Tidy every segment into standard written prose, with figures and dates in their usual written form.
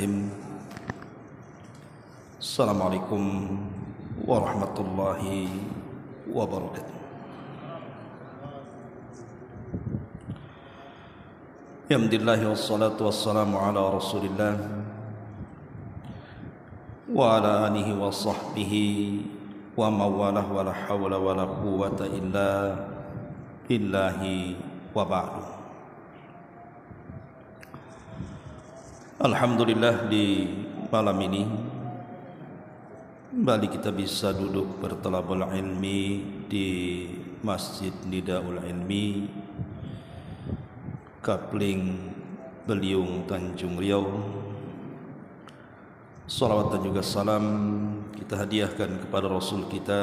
Bismillahirrahmanirrahim. Assalamualaikum warahmatullahi wabarakatuh. Alhamdulillah wassalatu wassalamu ala Rasulillah wa ala alihi wa sahbihi wa mawalah wa la hawla wa la quwwata illa billahi wa ba'du. Alhamdulillah, di malam ini kembali kita bisa duduk bertalabul ilmi di Masjid Nidaul Ilmi, Kapling Beliung, Tanjung Riau. Salawat dan juga salam kita hadiahkan kepada Rasul kita,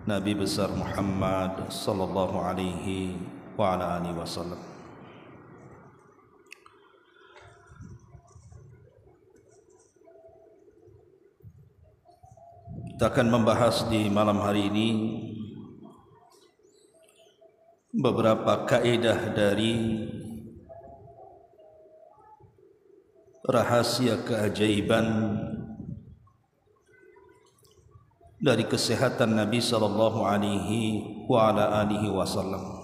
Nabi besar Muhammad sallallahu alaihi wa ala alihi wasallam. Kita akan membahas di malam hari ini beberapa kaidah dari rahasia keajaiban dari kesehatan Nabi sallallahu alaihi wa ala alihi wasallam.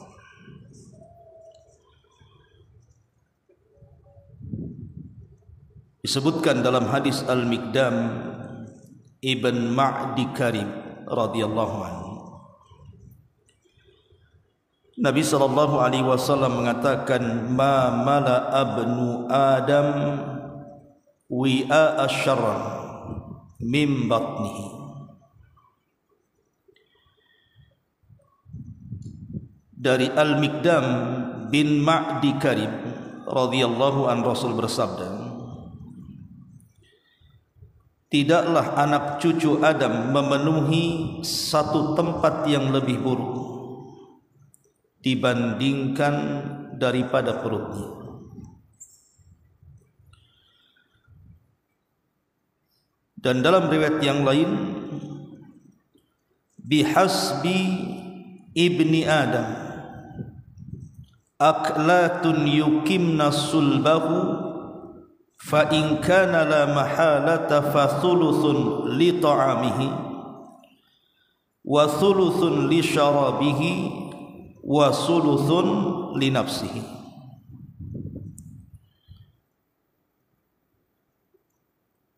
Disebutkan dalam hadis Al-Miqdam Ibn Ma'di Karib radhiyallahu anhu, Nabi sallallahu alaihi wasallam mengatakan, ma mala abnu Adam wi'a asyarran min batnihi. Dari Al-Miqdam bin Ma'di Karib radhiyallahu an, Rasul bersabda, tidaklah anak cucu Adam memenuhi satu tempat yang lebih buruk dibandingkan daripada perutnya. Dan dalam riwayat yang lain, bihasbi ibni Adam aklatun yukimna sulbahu fa in kana la mahalata fa thuluthun li ta'amihi wa thuluthun li syarabihi wa thuluthun li nafsihi.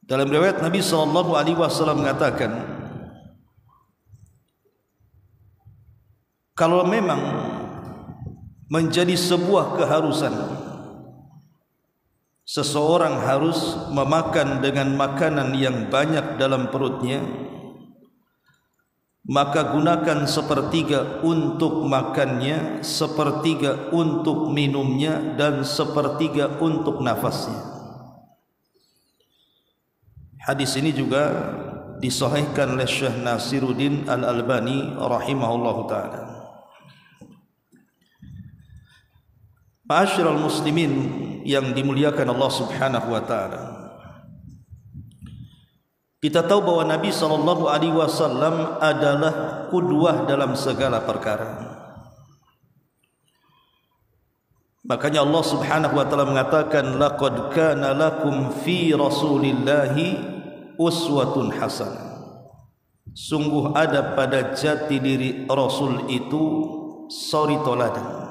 Dalam riwayat Nabi sallallahu alaihi wasallam mengatakan, kalau memang menjadi sebuah keharusan seseorang harus memakan dengan makanan yang banyak dalam perutnya, maka gunakan sepertiga untuk makannya, sepertiga untuk minumnya, dan sepertiga untuk nafasnya. Hadis ini juga disahihkan oleh Syekh Nasiruddin Al-Albani rahimahullahu ta'ala. Ma'asyiral muslimin yang dimuliakan Allah subhanahu wa ta'ala, kita tahu bahwa Nabi sallallahu alaihi wasallam adalah qudwah dalam segala perkara. Makanya Allah subhanahu wa ta'ala mengatakan, laqad kana lakum fi rasulillahi uswatun hasanah. Sungguh ada pada jati diri Rasul itu suri toladan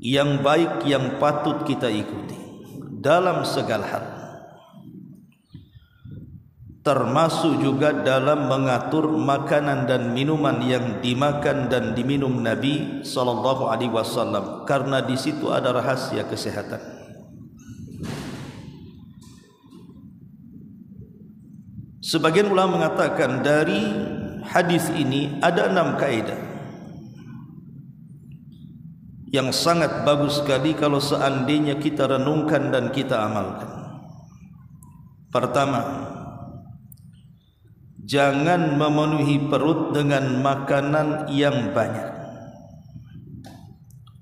yang baik yang patut kita ikuti dalam segala hal, termasuk juga dalam mengatur makanan dan minuman yang dimakan dan diminum Nabi sallallahu alaihi wasallam, karena di situ ada rahasia kesehatan. Sebagian ulama mengatakan dari hadis ini ada 6 kaidah yang sangat bagus sekali kalau seandainya kita renungkan dan kita amalkan. Pertama, jangan memenuhi perut dengan makanan yang banyak,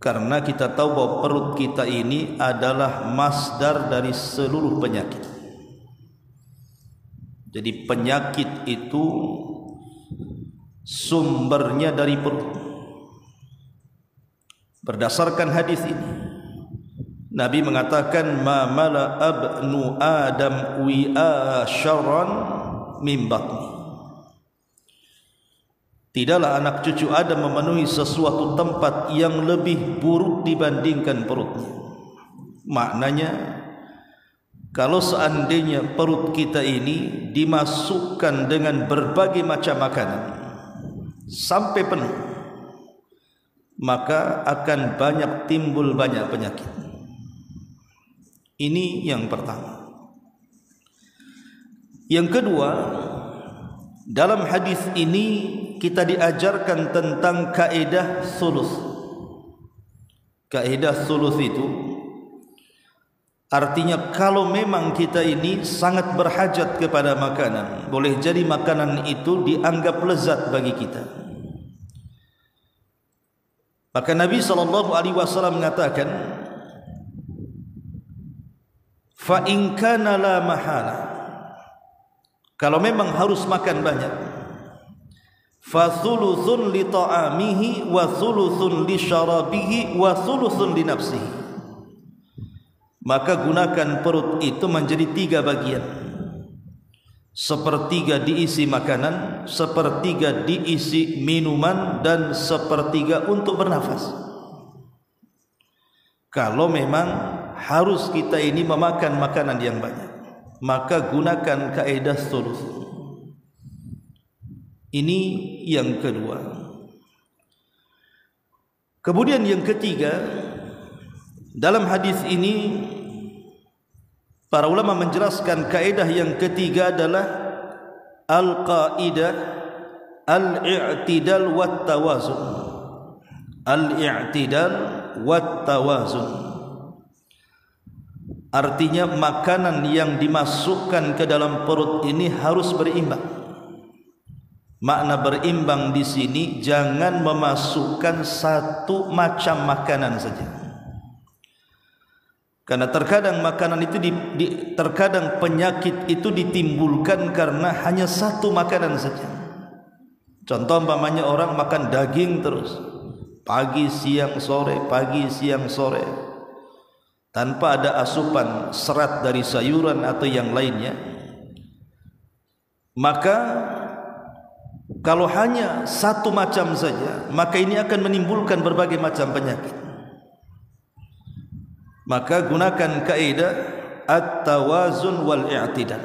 karena kita tahu bahwa perut kita ini adalah masdar dari seluruh penyakit. Jadi penyakit itu sumbernya dari perut. Berdasarkan hadis ini, Nabi mengatakan ma mala abnu adam wi'a syarran min batni. Tidaklah anak cucu Adam memenuhi sesuatu tempat yang lebih buruk dibandingkan perutnya. Maknanya, kalau seandainya perut kita ini dimasukkan dengan berbagai macam makanan sampai penuh, maka akan banyak timbul banyak penyakit. Ini yang pertama. Yang kedua, dalam hadis ini kita diajarkan tentang kaidah sulus. Kaidah sulus itu artinya kalau memang kita ini sangat berhajat kepada makanan, boleh jadi makanan itu dianggap lezat bagi kita. Maka Nabi SAW mengatakan, fa in kana la mahala, kalau memang harus makan banyak, fa thuluthun li ta'amihi wa thuluthun li syarabihi wa thuluthun li nafsihi, maka gunakan perut itu menjadi 3 bagian. Sepertiga diisi makanan, sepertiga diisi minuman, dan sepertiga untuk bernafas. Kalau memang harus kita ini memakan makanan yang banyak, maka gunakan kaidah sulus. Ini yang kedua. Kemudian yang ketiga, dalam hadis ini para ulama menjelaskan kaidah yang ketiga adalah al-qaidah al-i'tidal wat tawazun. Al-i'tidal wat tawazun artinya makanan yang dimasukkan ke dalam perut ini harus berimbang. Makna berimbang di sini jangan memasukkan satu macam makanan saja. Karena terkadang makanan itu terkadang penyakit itu ditimbulkan karena hanya satu makanan saja. Contoh umpamanya orang makan daging terus, pagi siang sore, pagi siang sore, tanpa ada asupan serat dari sayuran atau yang lainnya, maka kalau hanya satu macam saja, maka ini akan menimbulkan berbagai macam penyakit. Maka gunakan kaidah at-tawazun wal i'tidal.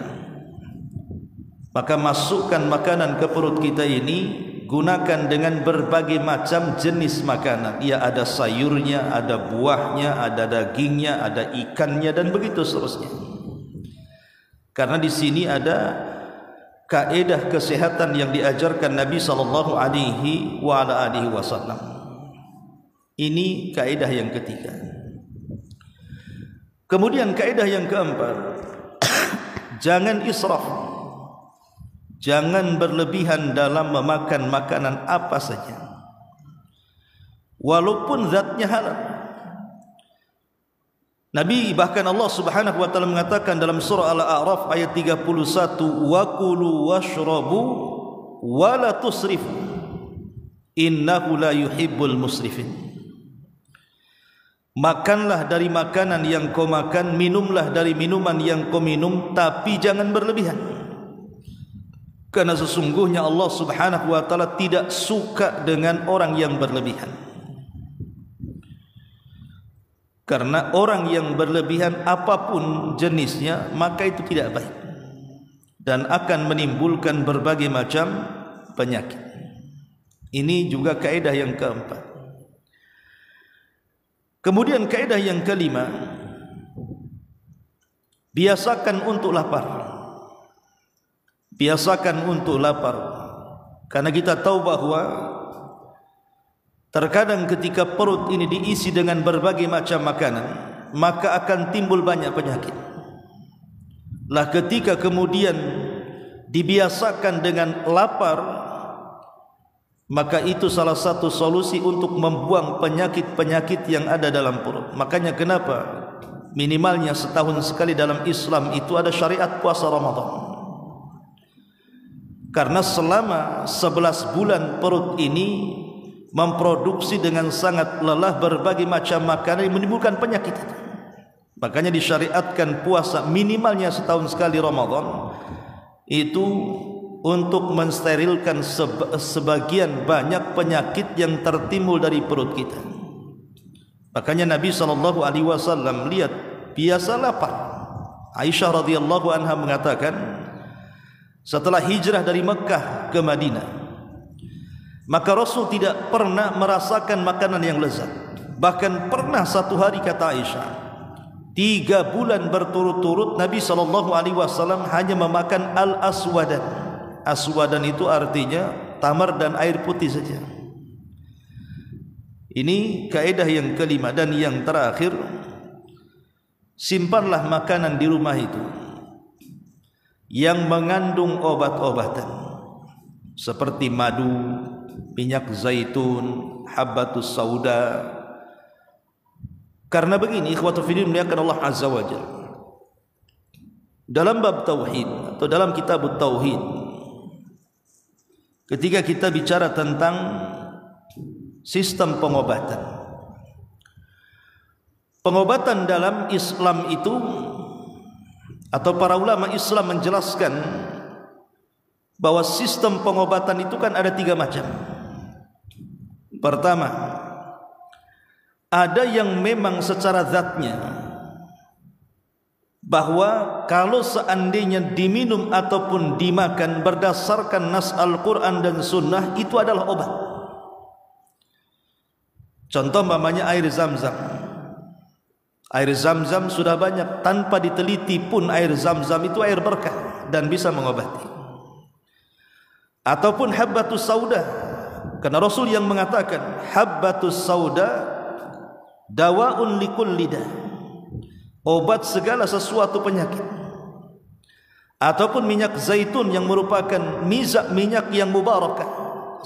Maka masukkan makanan ke perut kita ini, gunakan dengan berbagai macam jenis makanan. Ya, ada sayurnya, ada buahnya, ada dagingnya, ada ikannya, dan begitu seterusnya. Karena di sini ada kaidah kesehatan yang diajarkan Nabi SAW. Ini kaidah yang ketiga. Kemudian kaidah yang keempat, jangan israf, jangan berlebihan dalam memakan makanan apa saja, walaupun zatnya halal. Nabi bahkan Allah Subhanahu wa taala mengatakan dalam surah Al-A'raf ayat 31, wa kulu washrabu wa la tusrifu innahu la yuhibbul musrifin. Makanlah dari makanan yang kau makan, minumlah dari minuman yang kau minum, tapi jangan berlebihan. Karena sesungguhnya Allah Subhanahu wa taala tidak suka dengan orang yang berlebihan. Karena orang yang berlebihan apapun jenisnya, maka itu tidak baik dan akan menimbulkan berbagai macam penyakit. Ini juga kaidah yang keempat. Kemudian kaidah yang kelima, biasakan untuk lapar. Biasakan untuk lapar. Karena kita tahu bahwa terkadang ketika perut ini diisi dengan berbagai macam makanan, maka akan timbul banyak penyakit. Lah ketika kemudian dibiasakan dengan lapar, maka itu salah satu solusi untuk membuang penyakit-penyakit yang ada dalam perut. Makanya kenapa minimalnya setahun sekali dalam Islam itu ada syariat puasa Ramadan. Karena selama 11 bulan perut ini memproduksi dengan sangat lelah berbagai macam makanan yang menimbulkan penyakit. Makanya disyariatkan puasa minimalnya setahun sekali Ramadan itu untuk mensterilkan sebagian banyak penyakit yang tertimbul dari perut kita. Makanya Nabi SAW lihat biasa lapar. Aisyah radhiyallahu anha mengatakan, setelah hijrah dari Mekah ke Madinah, maka Rasul tidak pernah merasakan makanan yang lezat. Bahkan pernah satu hari, kata Aisyah, 3 bulan berturut-turut Nabi SAW hanya memakan al-aswadan. Aswadan itu artinya tamar dan air putih saja. Ini kaidah yang kelima. Dan yang terakhir, simpanlah makanan di rumah itu yang mengandung obat-obatan seperti madu, minyak zaitun, habbatus sauda. Karena begini, ikhwatu fillah muliakan Allah Azza wa Jalla, dalam bab tauhid atau dalam kitab tauhid, ketika kita bicara tentang sistem pengobatan, pengobatan dalam Islam itu, atau para ulama Islam menjelaskan bahwa sistem pengobatan itu kan ada 3 macam. Pertama, ada yang memang secara zatnya, bahwa kalau seandainya diminum ataupun dimakan berdasarkan nas Al-Quran dan Sunnah, itu adalah obat. Contoh umpamanya air Zam-Zam. Air Zam-Zam sudah banyak, tanpa diteliti pun air Zam-Zam itu air berkah dan bisa mengobati. Ataupun habbatus sauda, karena Rasul yang mengatakan habbatus sauda dawaun likulli da, obat segala sesuatu penyakit. Ataupun minyak zaitun yang merupakan minyak yang mubarakah,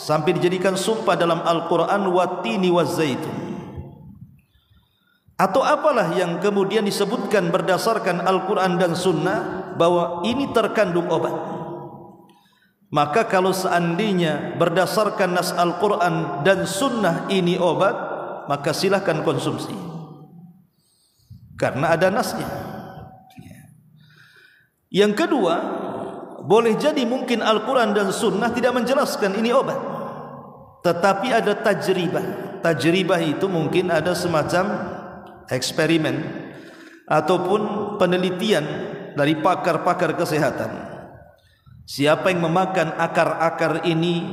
sampai dijadikan sumpah dalam Al-Quran, watini wazaitun. Atau apalah yang kemudian disebutkan berdasarkan Al-Quran dan Sunnah bahwa ini terkandung obat. Maka kalau seandainya berdasarkan nas Al-Quran dan Sunnah ini obat, maka silahkan konsumsi, karena ada nasnya. Yang kedua, boleh jadi mungkin Al-Quran dan Sunnah tidak menjelaskan ini obat, tetapi ada tajribah. Tajribah itu mungkin ada semacam eksperimen ataupun penelitian dari pakar-pakar kesehatan. Siapa yang memakan akar-akar ini,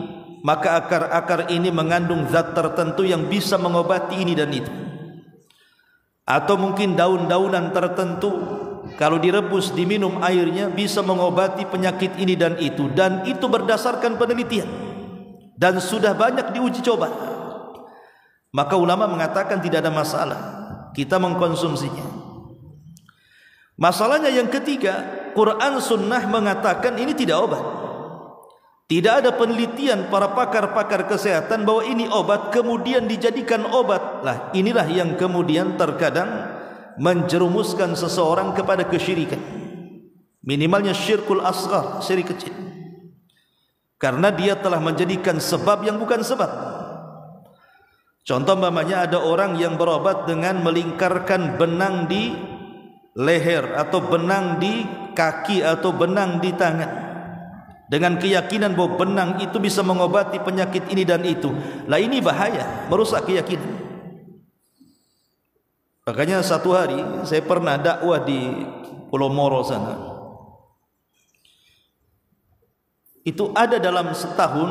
maka akar-akar ini mengandung zat tertentu yang bisa mengobati ini dan itu. Atau mungkin daun-daunan tertentu, kalau direbus, diminum airnya, bisa mengobati penyakit ini dan itu. Dan itu berdasarkan penelitian dan sudah banyak diuji coba. Maka ulama mengatakan tidak ada masalah kita mengkonsumsinya. Masalahnya yang ketiga, Quran Sunnah mengatakan ini tidak obat. Tidak ada penelitian para pakar-pakar kesehatan bahwa ini obat kemudian dijadikan obat. Lah, inilah yang kemudian terkadang menjerumuskan seseorang kepada kesyirikan. Minimalnya syirkul asghar, syirik kecil. Karena dia telah menjadikan sebab yang bukan sebab. Contoh umpamanya ada orang yang berobat dengan melingkarkan benang di leher atau benang di kaki atau benang di tangan, dengan keyakinan bahwa benang itu bisa mengobati penyakit ini dan itu. Lah, ini bahaya, merusak keyakinan. Makanya satu hari saya pernah dakwah di Pulau Moro sana. Itu ada dalam setahun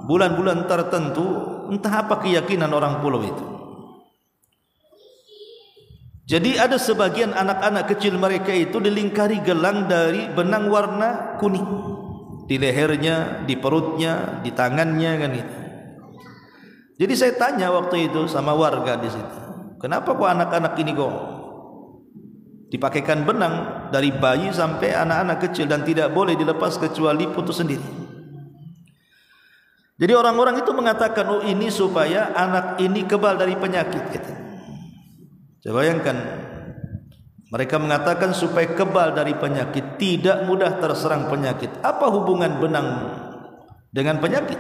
bulan-bulan tertentu, entah apa keyakinan orang pulau itu. Jadi ada sebagian anak-anak kecil mereka itu dilingkari gelang dari benang warna kuning di lehernya, di perutnya, di tangannya, kan itu. Jadi saya tanya waktu itu sama warga di situ, kenapa kok anak-anak ini kok dipakaikan benang dari bayi sampai anak-anak kecil dan tidak boleh dilepas kecuali putus sendiri. Jadi orang-orang itu mengatakan, oh ini supaya anak ini kebal dari penyakit, gitu. Coba bayangkan, mereka mengatakan supaya kebal dari penyakit, tidak mudah terserang penyakit. Apa hubungan benang dengan penyakit?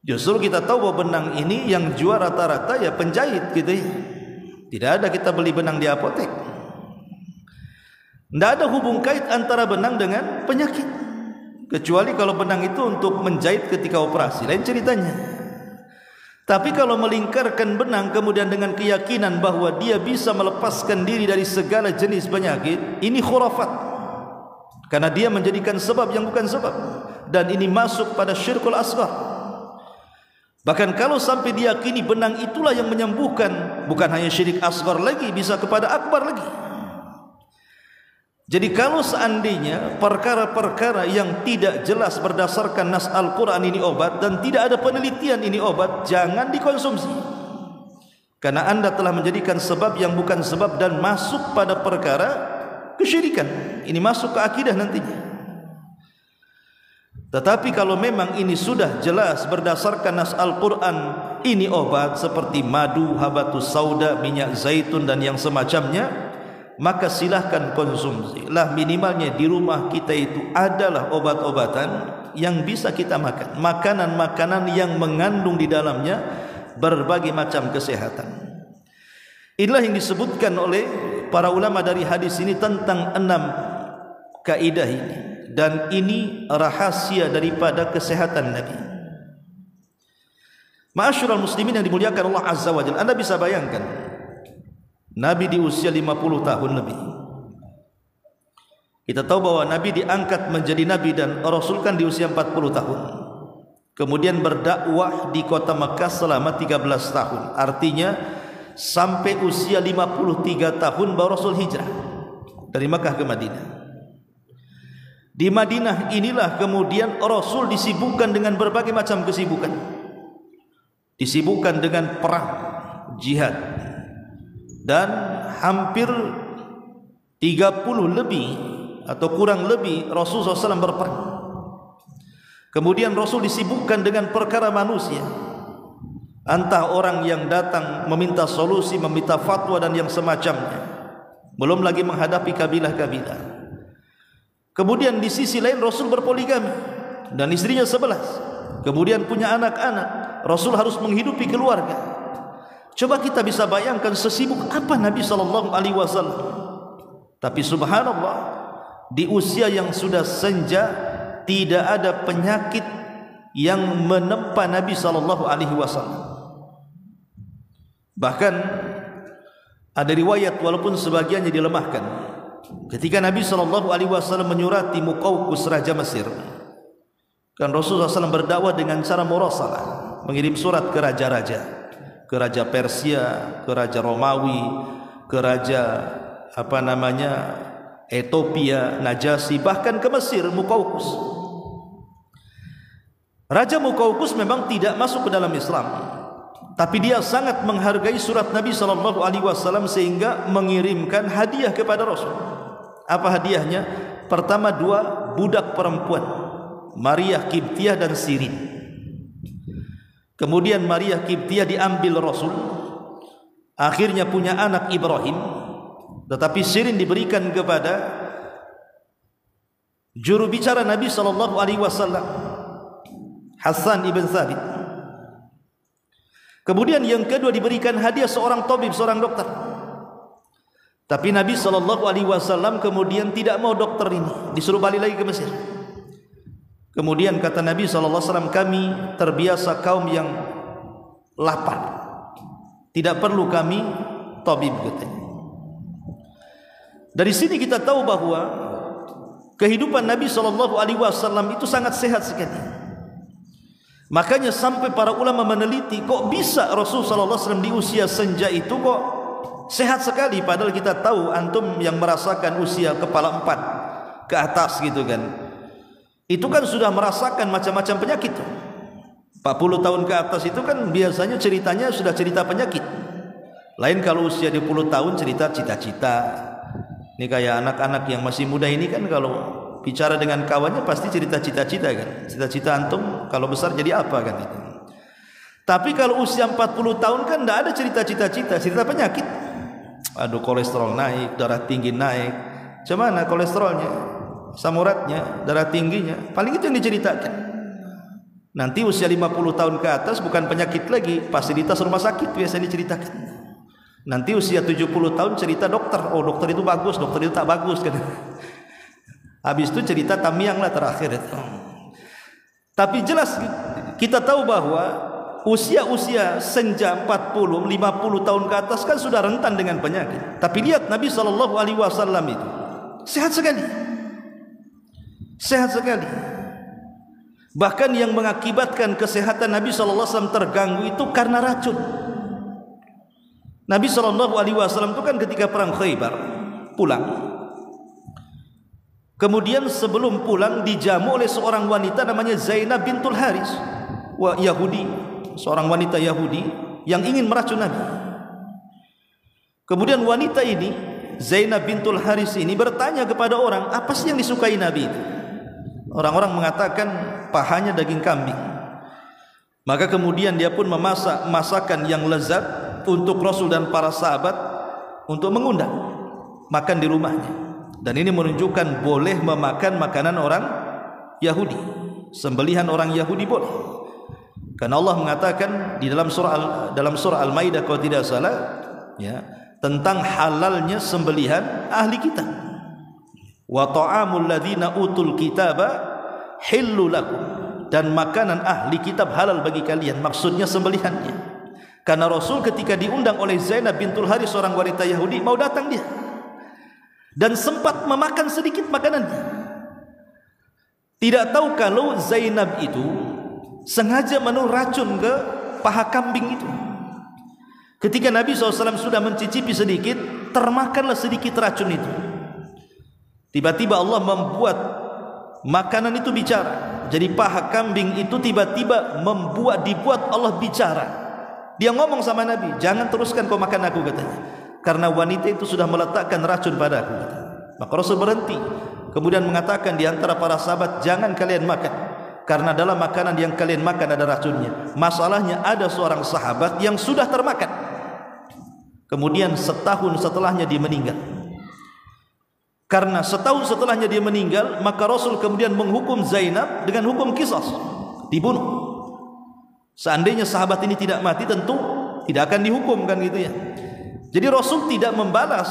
Justru kita tahu bahwa benang ini yang jual rata-rata ya penjahit, gitu ya. Tidak ada kita beli benang di apotek. Tidak ada hubung kait antara benang dengan penyakit, kecuali kalau benang itu untuk menjahit ketika operasi, lain ceritanya. Tapi kalau melingkarkan benang kemudian dengan keyakinan bahwa dia bisa melepaskan diri dari segala jenis penyakit, ini khurafat, karena dia menjadikan sebab yang bukan sebab, dan ini masuk pada syirkul asghar. Bahkan kalau sampai diyakini benang itulah yang menyembuhkan, bukan hanya syirik asghar lagi, bisa kepada akbar lagi. Jadi kalau seandainya perkara-perkara yang tidak jelas berdasarkan nas Al-Quran ini obat, dan tidak ada penelitian ini obat, jangan dikonsumsi, karena anda telah menjadikan sebab yang bukan sebab dan masuk pada perkara kesyirikan. Ini masuk ke akidah nantinya. Tetapi kalau memang ini sudah jelas berdasarkan nas Al-Quran ini obat, seperti madu, habatus sauda, minyak zaitun dan yang semacamnya, maka silahkan konsumsi lah. Minimalnya di rumah kita itu adalah obat-obatan yang bisa kita makan, makanan-makanan yang mengandung di dalamnya berbagai macam kesehatan. Inilah yang disebutkan oleh para ulama dari hadis ini tentang 6 kaidah ini, dan ini rahasia daripada kesehatan Nabi. Ma'asyiral muslimin yang dimuliakan Allah Azza wa Jalla, anda bisa bayangkan Nabi di usia 50 tahun lebih. Kita tahu bahwa Nabi diangkat menjadi Nabi dan Rasul kan di usia 40 tahun. Kemudian berdakwah di kota Mekah selama 13 tahun. Artinya sampai usia 53 tahun baru Rasul hijrah dari Mekah ke Madinah. Di Madinah inilah kemudian Rasul disibukkan dengan berbagai macam kesibukan. Disibukkan dengan perang, jihad, dan hampir 30 lebih atau kurang lebih Rasulullah SAW berperang. Kemudian Rasul disibukkan dengan perkara manusia, entah orang yang datang meminta solusi, meminta fatwa dan yang semacamnya, belum lagi menghadapi kabilah-kabilah. Kemudian di sisi lain Rasul berpoligami dan istrinya 11. Kemudian punya anak-anak. Rasul harus menghidupi keluarga. Coba kita bisa bayangkan sesibuk apa Nabi SAW. Tapi subhanallah, di usia yang sudah senja tidak ada penyakit yang menempa Nabi SAW. Bahkan ada riwayat walaupun sebagiannya dilemahkan, ketika Nabi SAW menyurati Muqawqis raja Mesir, kan Rasulullah SAW berdakwah dengan cara murasalah, mengirim surat ke raja-raja, ke raja Persia, ke raja Romawi, ke raja Ethiopia, Najasyi, bahkan ke Mesir, Muqawqis. Raja Muqawqis memang tidak masuk ke dalam Islam, tapi dia sangat menghargai surat Nabi SAW sehingga mengirimkan hadiah kepada Rasul. Apa hadiahnya? Pertama 2 budak perempuan, Maria Qibtiyah dan Sirin. Kemudian Maria Qibtiyah diambil Rasul, akhirnya punya anak Ibrahim, tetapi Sirin diberikan kepada juru bicara Nabi SAW, Hasan ibn Thabit. Kemudian yang kedua diberikan hadiah seorang tabib, seorang dokter. Tapi Nabi SAW kemudian tidak mau dokter ini, disuruh balik lagi ke Mesir. Kemudian kata Nabi SAW, kami terbiasa kaum yang lapar, tidak perlu kami tabib, katanya. Dari sini kita tahu bahwa kehidupan Nabi SAW itu sangat sehat sekali. Makanya sampai para ulama meneliti, kok bisa Rasulullah SAW di usia senja itu kok sehat sekali, padahal kita tahu antum yang merasakan usia kepala 4 ke atas gitu kan, itu kan sudah merasakan macam-macam penyakit. 40 tahun ke atas itu kan biasanya ceritanya sudah cerita penyakit. Lain kalau usia 20 tahun cerita cita-cita. Ini kayak anak-anak yang masih muda ini kan kalau bicara dengan kawannya pasti cerita cita-cita kan. Cita-cita antum kalau besar jadi apa kan itu. Tapi kalau usia 40 tahun kan tidak ada cerita cita-cita, cerita penyakit. Aduh, kolesterol naik, darah tinggi naik. Cuman kolesterolnya, asam uratnya, darah tingginya, paling itu yang diceritakan. Nanti usia 50 tahun ke atas bukan penyakit lagi, fasilitas rumah sakit biasa diceritakan. Nanti usia 70 tahun cerita dokter, oh dokter itu bagus, dokter itu tak bagus kan. Habis itu cerita tamiang lah terakhir itu. Tapi jelas kita tahu bahwa usia-usia senja 40, 50 tahun ke atas kan sudah rentan dengan penyakit. Tapi lihat Nabi SAW itu sehat sekali. Sehat sekali. Bahkan yang mengakibatkan kesehatan Nabi SAW terganggu itu karena racun. Nabi SAW itu kan ketika perang Khaybar pulang, kemudian sebelum pulang dijamu oleh seorang wanita namanya Zainab bintul Haris, Yahudi, seorang wanita Yahudi yang ingin meracun Nabi. Kemudian wanita ini, Zainab bintul Haris ini bertanya kepada orang, apa sih yang disukai Nabi itu? Orang-orang mengatakan pahanya daging kambing. Maka kemudian dia pun memasak masakan yang lezat untuk Rasul dan para sahabat untuk mengundang makan di rumahnya. Dan ini menunjukkan boleh memakan makanan orang Yahudi, sembelihan orang Yahudi boleh. Karena Allah mengatakan di dalam surah Al-Maidah kalau tidak salah ya, tentang halalnya sembelihan ahli kitab. Wa ta'amul ladzina utul kitaba hillu lakum, dan makanan ahli kitab halal bagi kalian, maksudnya sembelihannya. Karena Rasul ketika diundang oleh Zainab bintul Haris, seorang wanita Yahudi, mau datang dia dan sempat memakan sedikit makanannya. Tidak tahu kalau Zainab itu sengaja menaruh racun ke paha kambing itu. Ketika Nabi SAW sudah mencicipi sedikit, termakanlah sedikit racun itu. Tiba-tiba Allah membuat makanan itu bicara. Jadi paha kambing itu tiba-tiba dibuat Allah bicara. Dia ngomong sama Nabi, jangan teruskan kau makan aku, katanya, karena wanita itu sudah meletakkan racun pada aku, katanya. Maka Rasul berhenti, kemudian mengatakan di antara para sahabat, jangan kalian makan, karena dalam makanan yang kalian makan ada racunnya. Masalahnya ada seorang sahabat yang sudah termakan, kemudian setahun setelahnya dia meninggal. Karena setahun setelahnya dia meninggal, maka Rasul kemudian menghukum Zainab dengan hukum qisas, dibunuh. Seandainya sahabat ini tidak mati, tentu tidak akan dihukum kan gitu ya. Jadi Rasul tidak membalas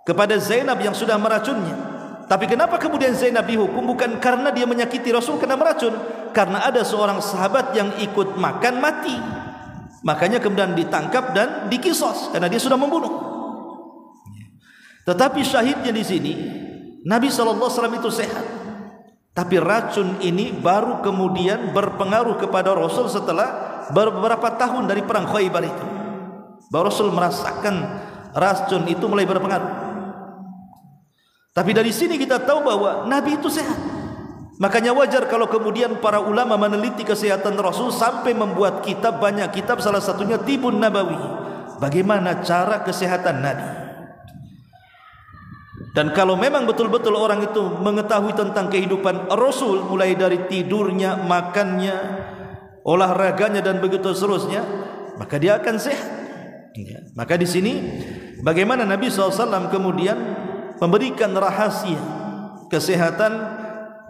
kepada Zainab yang sudah meracunnya. Tapi kenapa kemudian Zainab dihukum? Bukan karena dia menyakiti Rasul kena meracun, karena ada seorang sahabat yang ikut makan mati. Makanya kemudian ditangkap dan dikisos karena dia sudah membunuh. Tetapi syahidnya di sini Nabi SAW itu sehat. Tapi racun ini baru kemudian berpengaruh kepada Rasul setelah beberapa tahun dari perang Khaybar itu. Baru Rasul merasakan racun itu mulai berpengaruh. Tapi dari sini kita tahu bahwa Nabi itu sehat. Makanya wajar kalau kemudian para ulama meneliti kesehatan Rasul sampai membuat kitab, banyak kitab, salah satunya Tibun Nabawi. Bagaimana cara kesehatan Nabi. Dan kalau memang betul-betul orang itu mengetahui tentang kehidupan Rasul, mulai dari tidurnya, makannya, olahraganya dan begitu seterusnya, maka dia akan sehat. Ya. Maka di sini bagaimana Nabi SAW kemudian memberikan rahasia kesehatan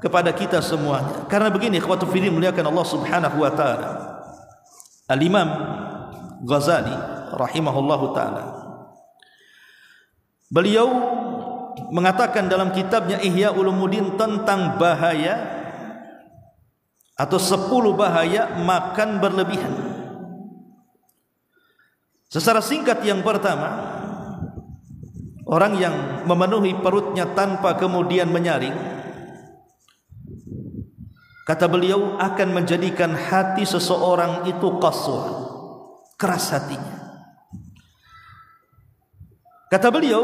kepada kita semuanya. Karena begini, ikhwatu fillah muliakan Allah Subhanahu wa taala. Al-Imam Ghazali rahimahullahu taala, beliau mengatakan dalam kitabnya Ihya Ulumuddin tentang bahaya atau 10 bahaya makan berlebihan. Secara singkat, yang pertama, orang yang memenuhi perutnya tanpa kemudian menyaring, kata beliau, akan menjadikan hati seseorang itu qaswah, keras hatinya. Kata beliau,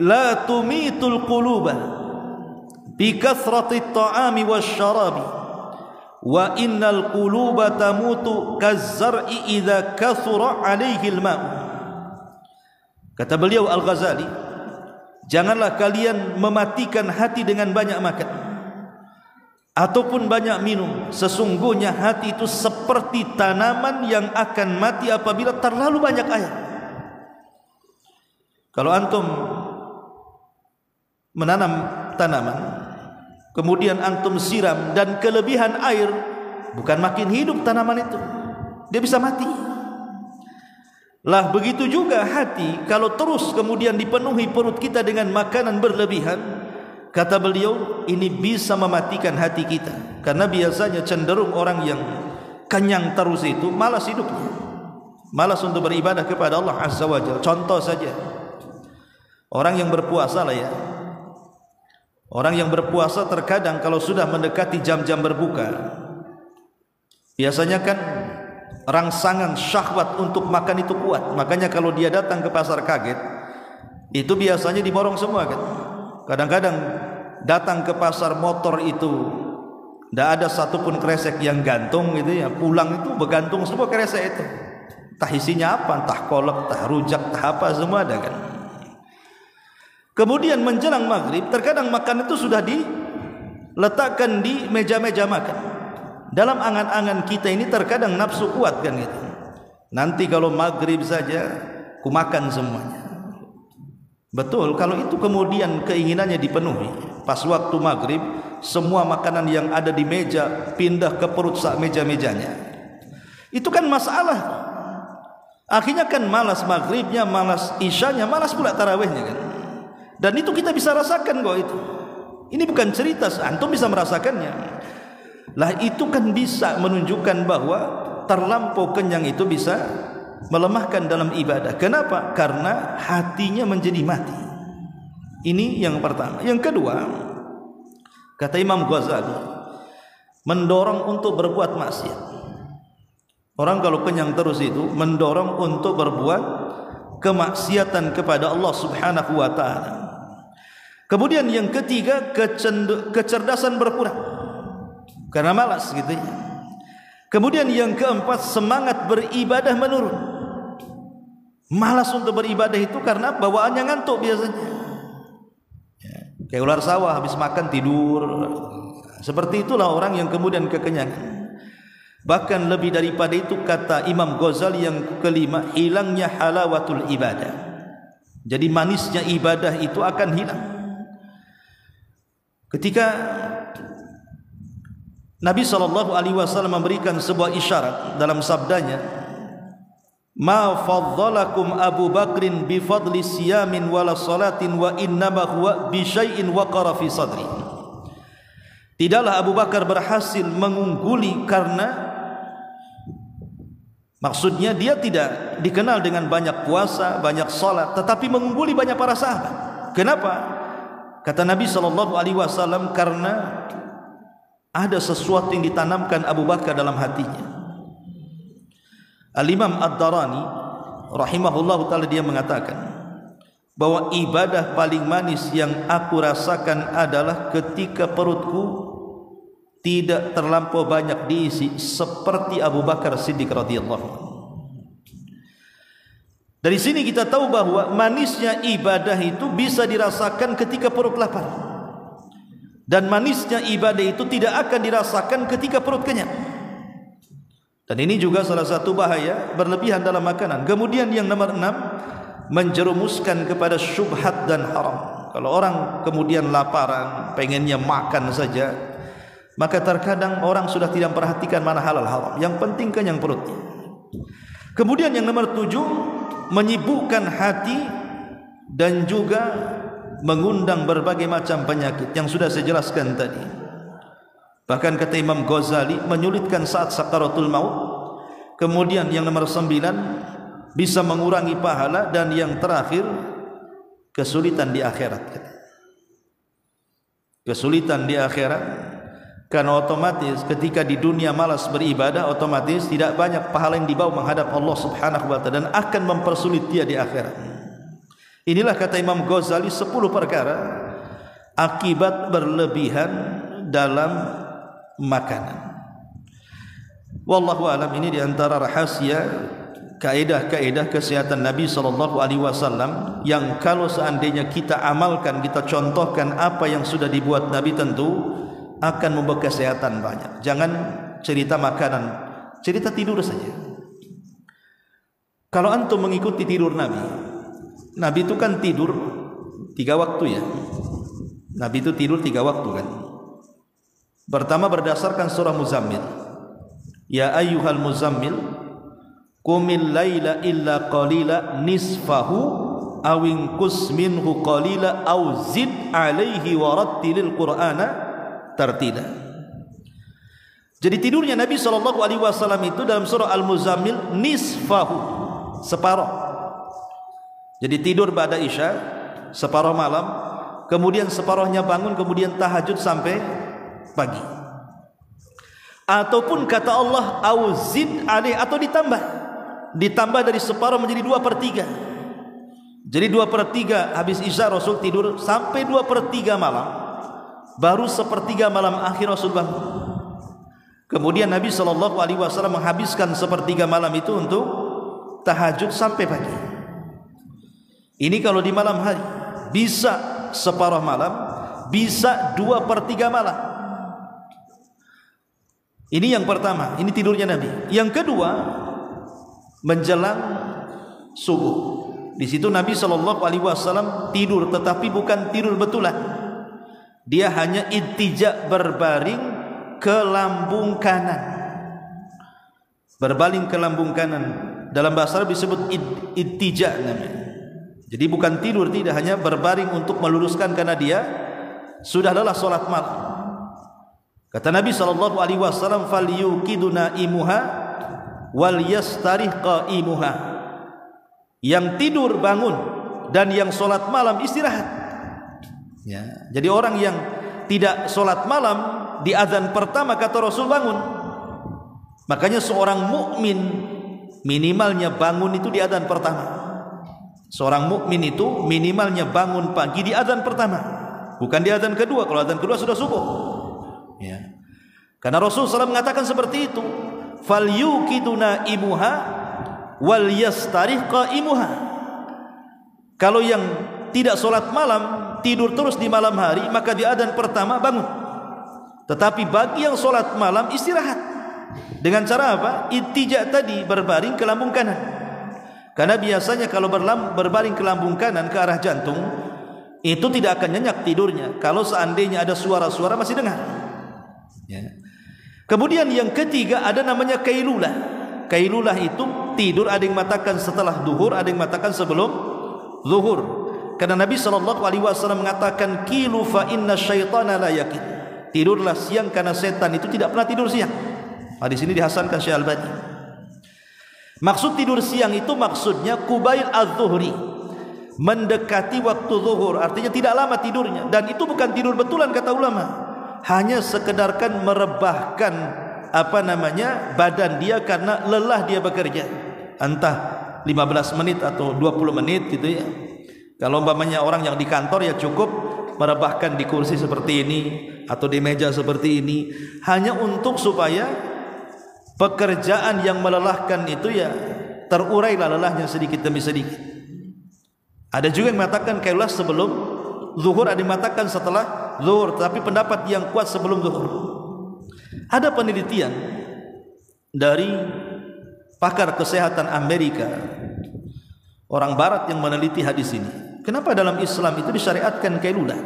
la tumitul quluba bi kathrati at-ta'ami wasyarabi wa innal quluba tamutu kazzar'i idza kathura 'alaihi al-ma'. Kata beliau Al-Ghazali, janganlah kalian mematikan hati dengan banyak makan ataupun banyak minum. Sesungguhnya hati itu seperti tanaman yang akan mati apabila terlalu banyak air. Kalau antum menanam tanaman, kemudian antum siram dan kelebihan air, bukan makin hidup tanaman itu, dia bisa mati. Lah begitu juga hati, kalau terus kemudian dipenuhi perut kita dengan makanan berlebihan, kata beliau, ini bisa mematikan hati kita. Karena biasanya cenderung orang yang kenyang terus itu malas hidupnya, malas untuk beribadah kepada Allah Azza wa Jalla. Contoh saja, orang yang berpuasa lah ya. Orang yang berpuasa terkadang kalau sudah mendekati jam-jam berbuka, biasanya kan rangsangan syahwat untuk makan itu kuat. Makanya kalau dia datang ke pasar kaget, itu biasanya diborong semua kan. Kadang-kadang datang ke pasar motor itu tidak ada satupun kresek yang gantung gitu ya. Pulang itu bergantung semua kresek itu. Entah isinya apa, entah kolak, entah rujak, entah apa, semua ada kan. Kemudian menjelang maghrib, terkadang makan itu sudah diletakkan di meja-meja makan. Dalam angan-angan kita ini terkadang nafsu kuat kan gitu. Nanti kalau maghrib saja ku makan semuanya. Betul, kalau itu kemudian keinginannya dipenuhi, pas waktu maghrib semua makanan yang ada di meja pindah ke perut sak meja-mejanya, itu kan masalah. Akhirnya kan malas maghribnya, malas isyanya, malas pula tarawihnya kan. Dan itu kita bisa rasakan kok itu. Ini bukan cerita, antum bisa merasakannya. Lah itu kan bisa menunjukkan bahwa terlampau kenyang itu bisa melemahkan dalam ibadah. Kenapa? Karena hatinya menjadi mati. Ini yang pertama. Yang kedua, kata Imam Ghazali, mendorong untuk berbuat maksiat. Orang kalau kenyang terus itu mendorong untuk berbuat kemaksiatan kepada Allah Subhanahu wa taala. Kemudian yang ketiga, kecerdasan berkurang karena malas gitu ya. Kemudian yang keempat, semangat beribadah menurun. Malas untuk beribadah itu karena bawaannya ngantuk biasanya ya, kayak ular sawah habis makan tidur. Seperti itulah orang yang kemudian kekenyangan. Bahkan lebih daripada itu, kata Imam Ghazali yang kelima, hilangnya halawatul ibadah. Jadi manisnya ibadah itu akan hilang. Ketika Nabi SAW memberikan sebuah isyarat dalam sabdanya, ma faddalakum Abu Bakrin bi fadli siyamin wala salatin wa innama huwa bi syai'in waqara fi sadri. Tidaklah Abu Bakar berhasil mengungguli karena, maksudnya dia tidak dikenal dengan banyak puasa, banyak salat, tetapi mengungguli banyak para sahabat. Kenapa? Kata Nabi SAW, karena ada sesuatu yang ditanamkan Abu Bakar dalam hatinya. Al-Imam Ad-Darani rahimahullah ta'ala, dia mengatakan bahwa ibadah paling manis yang aku rasakan adalah ketika perutku tidak terlampau banyak diisi, seperti Abu Bakar Siddiq radhiyallahu anhu. Dari sini kita tahu bahwa manisnya ibadah itu bisa dirasakan ketika perut lapar. Dan manisnya ibadah itu tidak akan dirasakan ketika perut kenyang. Dan ini juga salah satu bahaya berlebihan dalam makanan. Kemudian yang nomor 6, menjerumuskan kepada syubhat dan haram. Kalau orang kemudian laparan, pengennya makan saja, maka terkadang orang sudah tidak perhatikan mana halal haram. Yang penting kenyang perutnya. Kemudian yang nomor 7, menyibukkan hati dan juga mengundang berbagai macam penyakit yang sudah saya jelaskan tadi. Bahkan kata Imam Ghazali, menyulitkan saat sakaratul maut. Kemudian yang nomor 9, bisa mengurangi pahala. Dan yang terakhir, kesulitan di akhirat. Kesulitan di akhirat, karena otomatis ketika di dunia malas beribadah, otomatis tidak banyak pahala yang dibawa menghadap Allah Subhanahu wa ta'ala, dan akan mempersulit dia di akhirat. Inilah kata Imam Ghazali 10 perkara akibat berlebihan dalam makanan. Wallahu alam, ini diantara rahasia kaedah-kaedah kesehatan Nabi SAW yang kalau seandainya kita amalkan, kita contohkan apa yang sudah dibuat Nabi, tentu akan membawa kesehatan banyak. Jangan cerita makanan, cerita tidur saja. Kalau antum mengikuti tidur Nabi, Nabi itu kan tidur 3 waktu ya. Nabi itu tidur 3 waktu kan. Pertama berdasarkan surah Muzammil. Ya ayyuhal muzammil, qumil laila illa qalila nisfahu aw inqus minhu qalila aw zid alaihi warattilil qur'ana tartila. Jadi tidurnya Nabi SAW itu dalam surah Al-Muzammil nisfahu, separuh. Jadi tidur ba'da isya separuh malam, kemudian separuhnya bangun, kemudian tahajud sampai pagi. Ataupun kata Allah auzid alih, atau ditambah dari separuh menjadi 2/3. Jadi 2/3 habis isya Rasul tidur sampai 2/3 malam, baru 1/3 malam akhir Rasul bangun. Kemudian Nabi SAW menghabiskan 1/3 malam itu untuk tahajud sampai pagi. Ini kalau di malam hari. Bisa separuh malam, bisa 2/3 malam. Ini yang pertama, ini tidurnya Nabi. Yang kedua, menjelang subuh. Di situ Nabi SAW tidur, tetapi bukan tidur betulan. Dia hanya ittija, berbaring ke lambung kanan. Berbaring ke lambung kanan. Dalam bahasa Arab disebut ittija namanya. Jadi bukan tidur, tidak, hanya berbaring untuk meluruskan karena dia sudah lelah salat malam. Kata Nabi SAW, falyuqiduna imuha wal yastarih qaimuha. Yang tidur bangun dan yang salat malam istirahat. Ya, jadi orang yang tidak salat malam di azan pertama kata Rasul bangun. Makanya seorang mukmin minimalnya bangun itu di azan pertama. Seorang mukmin itu minimalnya bangun pagi di azan pertama, bukan di azan kedua. Kalau azan kedua sudah subuh. Ya. Karena Rasul SAW mengatakan seperti itu. Falyuqiduna imuha wal yastarih qaimuha. Kalau yang tidak solat malam, tidur terus di malam hari, maka di azan pertama bangun. Tetapi bagi yang solat malam istirahat. Dengan cara apa? Ittija tadi, berbaring ke lambung kanan. Karena biasanya kalau berbaring ke lambung kanan ke arah jantung, itu tidak akan nyenyak tidurnya kalau seandainya ada suara-suara masih dengar. Ya. Kemudian yang ketiga ada namanya kailulah. Kailulah itu tidur, ada yang mengatakan setelah zuhur, ada yang mengatakan sebelum zuhur. Karena Nabi SAW mengatakan kilu fa inna syaitana la yaqin. Tidurlah siang karena setan itu tidak pernah tidur siang. Hadis ini dihasankan Syekh Albani. Maksud tidur siang itu maksudnya kubail az-zuhri, mendekati waktu zuhur, artinya tidak lama tidurnya. Dan itu bukan tidur betulan kata ulama, hanya sekedarkan merebahkan badan dia karena lelah dia bekerja, entah 15 menit atau 20 menit gitu ya. Kalau umpamanya orang yang di kantor ya cukup merebahkan di kursi seperti ini atau di meja seperti ini, hanya untuk supaya pekerjaan yang melelahkan itu ya terurailah lelahnya sedikit demi sedikit. Ada juga yang mengatakan kailulah sebelum zuhur, ada yang mengatakan setelah zuhur, tapi pendapat yang kuat sebelum zuhur. Ada penelitian dari pakar kesehatan Amerika, orang barat yang meneliti hadis ini. Kenapa dalam Islam itu disyariatkan kailulah?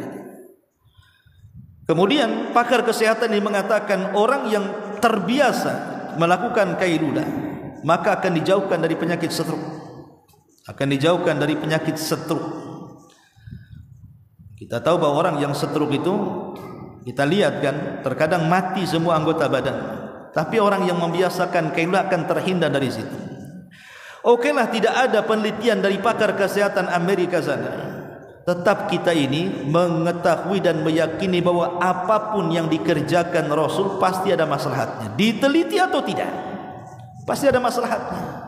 Kemudian pakar kesehatan ini mengatakan orang yang terbiasa melakukan kailulah maka akan dijauhkan dari penyakit stroke. Akan dijauhkan dari penyakit stroke. Kita tahu bahwa orang yang stroke itu kita lihat kan terkadang mati semua anggota badan. Tapi orang yang membiasakan kailulah akan terhindar dari situ. Okelah, tidak ada penelitian dari pakar kesehatan Amerika sana. Tetap kita ini mengetahui dan meyakini bahwa apapun yang dikerjakan Rasul pasti ada maslahatnya. Diteliti atau tidak, pasti ada maslahatnya.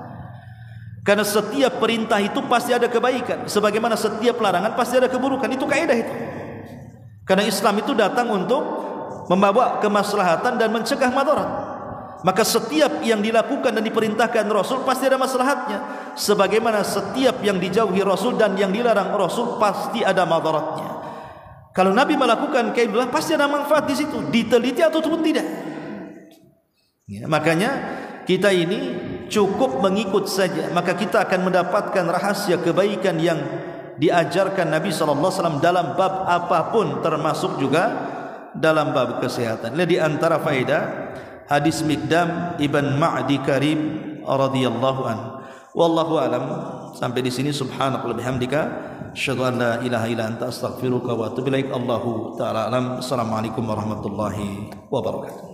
Karena setiap perintah itu pasti ada kebaikan, sebagaimana setiap larangan pasti ada keburukan. Itu kaidah itu. Karena Islam itu datang untuk membawa kemaslahatan dan mencegah madarat. Maka setiap yang dilakukan dan diperintahkan Rasul pasti ada maslahatnya, sebagaimana setiap yang dijauhi Rasul dan yang dilarang Rasul pasti ada madaratnya. Kalau Nabi melakukan kailulah pasti ada manfaat di situ, diteliti ataupun tidak. Ya, makanya kita ini cukup mengikut saja, maka kita akan mendapatkan rahasia kebaikan yang diajarkan Nabi SAW dalam bab apapun, termasuk juga dalam bab kesehatan. Di antara faedah hadis Miqdam ibn Ma'di Karib radhiyallahu an. Wallahu alam. Sampai di sini subhanakallahumma bihamdika asyhadu an la ilaha illa anta astaghfiruka wa atubu ilaik. Allahu taala alam. Assalamualaikum warahmatullahi wabarakatuh.